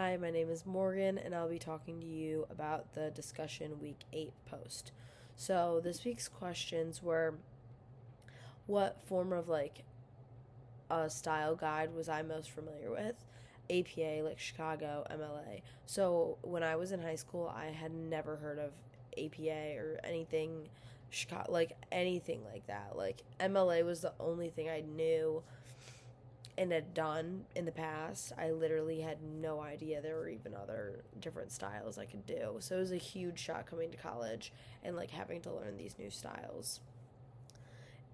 Hi, my name is Morgan, and I'll be talking to you about the discussion week 8 post. So, this week's questions were what form of a style guide was I most familiar with? APA, like Chicago, MLA. So, when I was in high school, I had never heard of APA or anything Chicago, like anything like that. Like, MLA was the only thing I knew and had done in the past. I literally had no idea there were even other different styles I could do. So it was a huge shock coming to college and having to learn these new styles.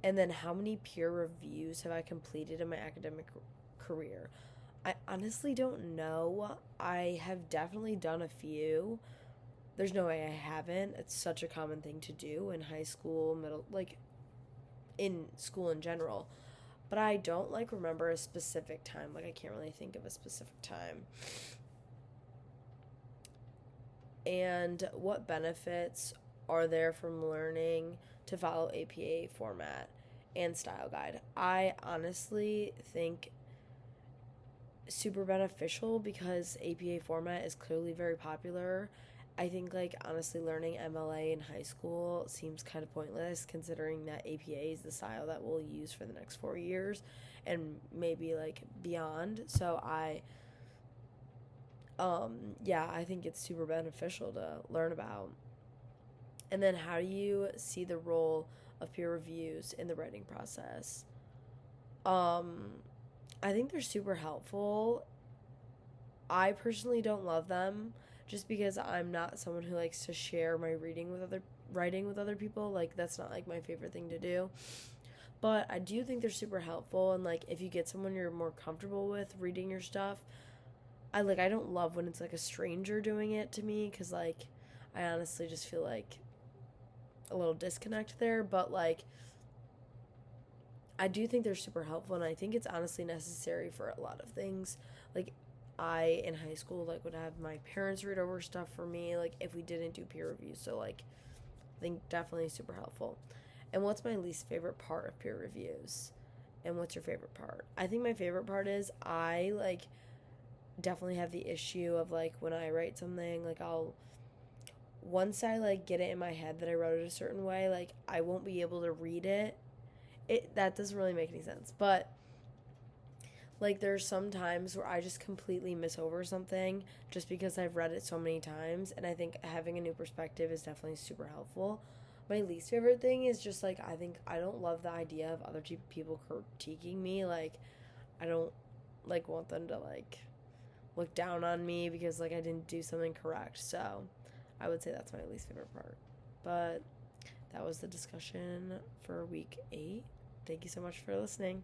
And then how many peer reviews have I completed in my academic career? I honestly don't know. I have definitely done a few. There's no way I haven't. It's such a common thing to do in high school, in school in general. But I don't remember a specific time. I can't really think of a specific time. And what benefits are there from learning to follow APA format and style guide? I honestly think super beneficial because APA format is clearly very popular. I think honestly learning MLA in high school seems kind of pointless considering that APA is the style that we'll use for the next 4 years and maybe beyond. So I think it's super beneficial to learn about. And then how do you see the role of peer reviews in the writing process? Um I think they're super helpful. I personally don't love them just because I'm not someone who likes to share my writing with other people. That's not my favorite thing to do. But I do think they're super helpful, and if you get someone you're more comfortable with reading your stuff, I don't love when it's a stranger doing it to me cuz I honestly just feel a little disconnect there, but I do think they're super helpful, and I think it's honestly necessary for a lot of things. Like I in high school would have my parents read over stuff for me if we didn't do peer reviews. So I think definitely super helpful. And what's my least favorite part of peer reviews? And what's your favorite part? I think my favorite part is I definitely have the issue of when I write something I'll once I get it in my head that I wrote it a certain way, I won't be able to read it. That doesn't really make any sense. But there's some times where I just completely miss over something just because I've read it so many times, and I think having a new perspective is definitely super helpful. My least favorite thing is just I think I don't love the idea of other people critiquing me. I don't want them to look down on me because I didn't do something correct. So I would say that's my least favorite part. But that was the discussion for week 8. Thank you so much for listening.